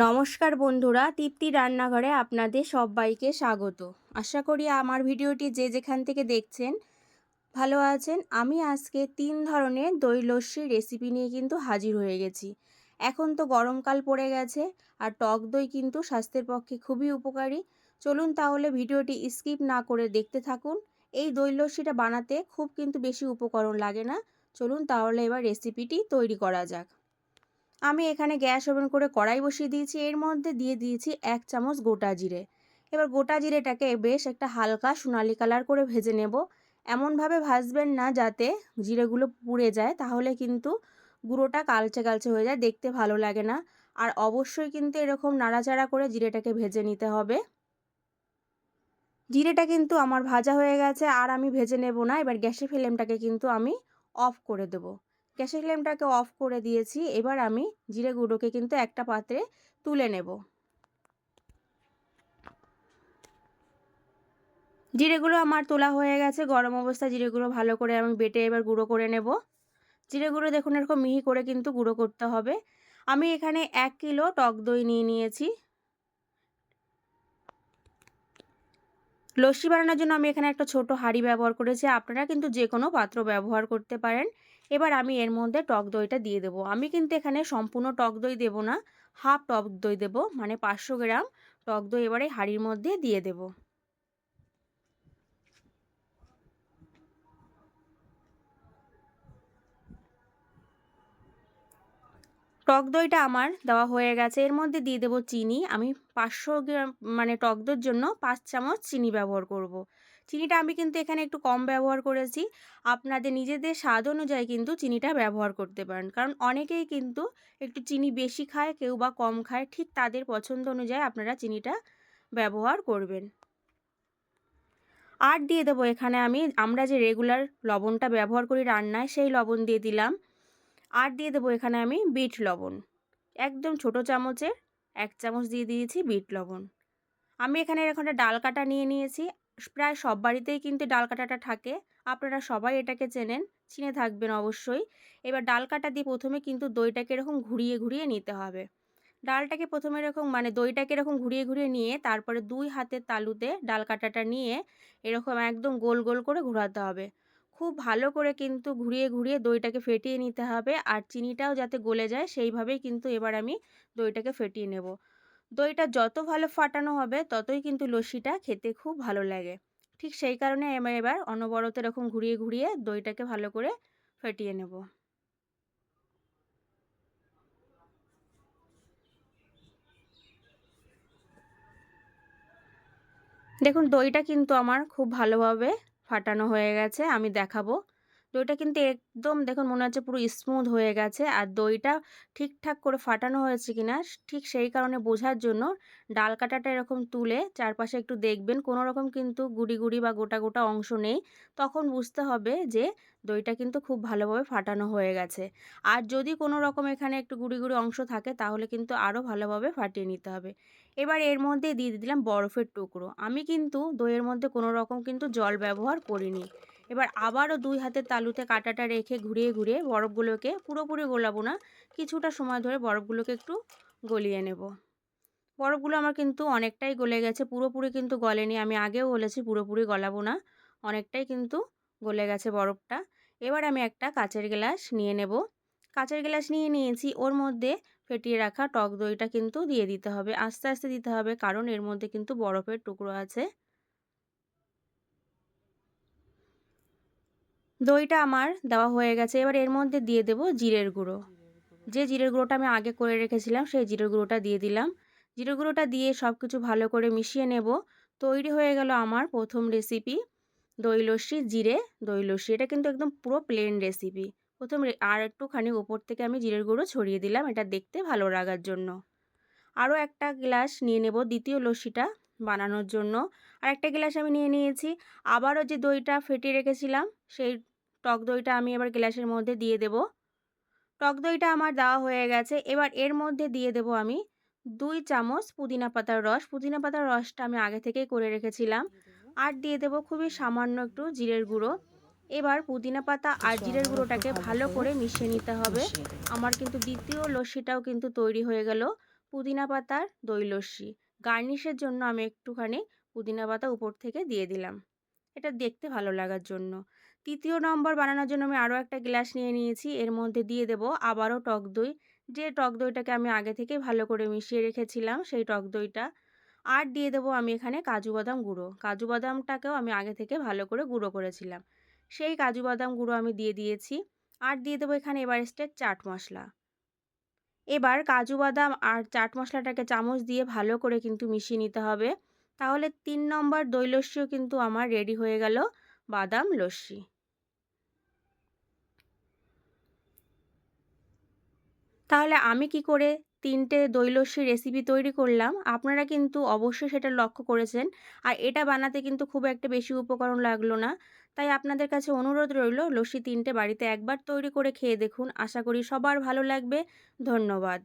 নমস্কার বন্ধুরা, তৃপ্তি রান্নাঘরে আপনাদের সবাইকে স্বাগত। আশা করি আমার ভিডিওটি যে যেখান থেকে দেখছেন ভালো আছেন। আমি আজকে 3 ধরনের দই লস্যির রেসিপি নিয়ে কিন্তু হাজির হয়ে গেছি। এখন তো গরমকাল পড়ে গেছে আর টক দই কিন্তু স্বাস্থ্যের পক্ষে খুবই উপকারী। চলুন তাহলে ভিডিওটি স্কিপ না করে দেখতে থাকুন। এই দই লস্যিটা বানাতে খুব কিন্তু বেশি উপকরণ লাগে না। চলুন তাহলে এবার রেসিপিটি তৈরি করা যাক। আমি এখানে গ্যাস ওভেন করে কড়াই বসিয়ে দিয়েছি। এর মধ্যে দিয়ে দিয়েছি 1 চামচ গোটা জিরে। এবার গোটা জিরেটাকে বেশ একটা হালকা সোনালি কালার করে ভেজে নেব। এমনভাবে ভাজবেন না যাতে জিরেগুলো পুড়ে যায়, তাহলে কিন্তু গুঁড়োটা কালচে কালচে হয়ে যায়, দেখতে ভালো লাগে না। আর অবশ্যই কিন্তু এরকম নাড়াচাড়া করে জিরেটাকে ভেজে নিতে হবে। জিরেটা কিন্তু আমার ভাজা হয়ে গেছে, আর আমি ভেজে নেব না। এবার গ্যাসের ফ্লেমটাকে কিন্তু আমি অফ করে দেব। গ্যাসের ফ্লেমটাকে অফ করে দিয়েছি। এবার আমি জিরে গুঁড়োকে কিন্তু একটা পাত্রে তুলে নেব। জিরেগুলো আমার তোলা হয়ে গেছে। গরম অবস্থায় জিরেগুলো ভালো করে আমি বেটে এবার গুঁড়ো করে নেব। জিরে গুঁড়ো দেখুন এরকম মিহি করে কিন্তু গুঁড়ো করতে হবে। আমি এখানে 1 কিলো টক দই নিয়ে নিয়েছি। লস্যি বানানোর জন্য আমি এখানে একটা ছোট হাঁড়ি ব্যবহার করেছি। আপনারা কিন্তু যে কোনো পাত্র ব্যবহার করতে পারেন। এবার আমি এর মধ্যে টক দইটা দিয়ে দেবো। আমি কিন্তু এখানে সম্পূর্ণ টক দই দেব না, হাফ টক দই দেব, মানে 500 গ্রাম টক দই এবারে হাঁড়ির মধ্যে দিয়ে দেব। টক দইটা আমার দেওয়া হয়ে গেছে। এর মধ্যে দিয়ে দেব চিনি। আমি 500 গ্রাম মানে টক দইয়ের জন্য 5 চামচ চিনি ব্যবহার করব। চিনিটা আমি কিন্তু এখানে একটু কম ব্যবহার করেছি। আপনাদের নিজেদের স্বাদ অনুযায়ী কিন্তু চিনিটা ব্যবহার করতে পারেন, কারণ অনেকেই কিন্তু একটু চিনি বেশি খায়, কেউ বা কম খায়। ঠিক তাদের পছন্দ অনুযায়ী আপনারা চিনিটা ব্যবহার করবেন। আর দিয়ে দেবো এখানে আমরা যে রেগুলার লবণটা ব্যবহার করি রান্নায়, সেই লবণ দিয়ে দিলাম। আর দিয়ে দেবো এখানে আমি বিট লবণ, একদম ছোট চামচের 1 চামচ দিয়ে দিয়েছি বিট লবণ। আমি এখানে এরকম একটা ডাল কাটা নিয়ে নিয়েছি। প্রায় সব বাড়িতেই কিন্তু ডাল কাটাটা থাকে। আপনারা সবাই এটাকে চেনেন, চিনে থাকবেন অবশ্যই। এবার ডাল কাটা দিয়ে প্রথমে কিন্তু দইটাকে এরকম ঘুরিয়ে ঘুরিয়ে নিতে হবে। ডালটাকে প্রথমে এরকম দইটাকে এরকম ঘুরিয়ে ঘুরিয়ে নিয়ে তারপরে 2 হাতের তালুতে ডাল কাটাটা নিয়ে এরকম একদম গোল গোল করে ঘোরাতে হবে। খুব ভালো করে কিন্তু ঘুরিয়ে ঘুরিয়ে দইটাকে ফেটিয়ে নিতে হবে, আর চিনিটাও যাতে গলে যায় সেইভাবেই কিন্তু এবার আমি দইটাকে ফেটিয়ে নেব। দইটা যত ভালো ফাটানো হবে ততই কিন্তু লস্যিটা খেতে খুব ভালো লাগে। ঠিক সেই কারণে আমি এবার অনবরত এরকম ঘুরিয়ে ঘুরিয়ে দইটাকে ভালো করে ফেটিয়ে নেব। দেখুন দইটা কিন্তু আমার খুব ভালোভাবে ফাটানো হয়ে গেছে, আমি দেখাবো। দইটা কিন্তু একদম দেখুন মনে হচ্ছে পুরো স্মুথ হয়ে গেছে। আর দইটা ঠিকঠাক করে ফাটানো হয়েছে কিনা ঠিক সেই কারণে বোঝার জন্য ডাল কাটাটা এরকম তুলে চারপাশে একটু দেখবেন, কোনো রকম কিন্তু গুড়ি গুড়ি বা গোটা গোটা অংশ নেই। তখন বুঝতে হবে যে দইটা কিন্তু খুব ভালোভাবে ফাটানো হয়ে গেছে। আর যদি কোনো রকম এখানে একটু গুড়ি গুড়ি অংশ থাকে তাহলে কিন্তু আরও ভালোভাবে ফাটিয়ে নিতে হবে। এবার এর মধ্যে দিয়ে দিলাম বরফের টুকরো। আমি কিন্তু দইয়ের মধ্যে কোনো রকম কিন্তু জল ব্যবহার করিনি। এবার আবারও 2 হাতের তালুতে কাঁটাটা রেখে ঘুরিয়ে ঘুরিয়ে বরফগুলোকে পুরোপুরি গলাবো না, কিছুটা সময় ধরে বরফগুলোকে একটু গলিয়ে নেব। বরফগুলো আমার কিন্তু অনেকটাই গলে গেছে, পুরোপুরি কিন্তু গলেনি। আমি আগেও বলেছি পুরোপুরি গলাবো না, অনেকটাই কিন্তু গলে গেছে বরফটা। এবার আমি একটা কাঁচের গ্লাস নিয়ে নেব। কাঁচের গ্লাস নিয়ে নিয়েছি, ওর মধ্যে ফেটিয়ে রাখা টক দইটা কিন্তু দিয়ে দিতে হবে। আস্তে আস্তে দিতে হবে, কারণ এর মধ্যে কিন্তু বরফের টুকরো আছে। দইটা আমার দেওয়া হয়ে গেছে। এবার এর মধ্যে দিয়ে দেব জিরের গুঁড়ো। যে জিরের গুঁড়োটা আমি আগে করে রেখেছিলাম সেই জিরের গুঁড়োটা দিয়ে দিলাম। জিরের গুঁড়োটা দিয়ে সব কিছু ভালো করে মিশিয়ে নেব। তৈরি হয়ে গেল আমার প্রথম রেসিপি, দই লস্যি, জিরে দই লস্যি। এটা কিন্তু একদম পুরো প্লেন রেসিপি। আর একটুখানি ওপর থেকে আমি জিরের গুঁড়ো ছড়িয়ে দিলাম, এটা দেখতে ভালো লাগার জন্য। আরও একটা গ্লাস নিয়ে নেব দ্বিতীয় লস্যিটা বানানোর জন্য। আর একটা গ্লাস আমি নিয়ে নিয়েছি। আবারও যে দইটা ফেটিয়ে রেখেছিলাম সেই টক দইটা আমি এবার গ্লাসের মধ্যে দিয়ে দেব। টক দইটা আমার দেওয়া হয়ে গেছে। এবার এর মধ্যে দিয়ে দেব আমি 2 চামচ পুদিনা পাতার রস। পুদিনা পাতার রসটা আমি আগে থেকেই করে রেখেছিলাম। আর দিয়ে দেব খুবই সামান্য একটু জিরের গুঁড়ো। এবার পুদিনা পাতা আর কিছু জিরের আবারও গুঁড়োটাকে খুব ভালো ভালো করে করে মিশিয়ে নিতে হবে। মিশিয়ে দেব। আমার কিন্তু দ্বিতীয় লস্যিটাও কিন্তু তৈরি হয়ে গেল। পুদিনা পাতার দই লস্যি। গার্নিশের জন্য আমি একটুখানি পুদিনা পাতা উপর থেকে দিয়ে দিলাম। এটা দেখতে ভালো লাগার জন্য। ৩য় নম্বর বানানোর জন্য আমি আরও একটা গ্লাস নিয়ে নিয়েছি। এর মধ্যে দিয়ে দেব আবারও টক দই। যে টক দইটাকে আমি আগে থেকেই ভালো করে মিশিয়ে রেখেছিলাম সেই টক দইটা। আর দিয়ে দেব আমি এখানে কাজু বাদাম গুঁড়ো। কাজু বাদামটাকেও আমি আগে থেকে ভালো করে গুঁড়ো করেছিলাম। সেই কাজু বাদাম গুঁড়ো আমি দিয়ে দিয়েছি। আর দিয়ে দেব এখানে এভারেস্টের চাট মশলা। এবার কাজু বাদাম আর চাট মশলাটাকে চামচ দিয়ে ভালো করে কিন্তু মিশিয়ে নিতে হবে। তাহলে ৩ নম্বর দই লস্যিও কিন্তু আমার রেডি হয়ে গেল বাদাম লস্যি। তাহলে আমি কি করে ৩ টে দই লস্যির রেসিপি তৈরি করলাম, আপনারা কিন্তু অবশ্যই সেটা লক্ষ্য করেছেন। আর এটা বানাতে কিন্তু খুব একটা বেশি উপকরণ লাগলো না। তাই আপনাদের কাছে অনুরোধ রইল লস্যি ৩ টে বাড়িতে একবার তৈরি করে খেয়ে দেখুন। আশা করি সবার ভালো লাগবে। ধন্যবাদ।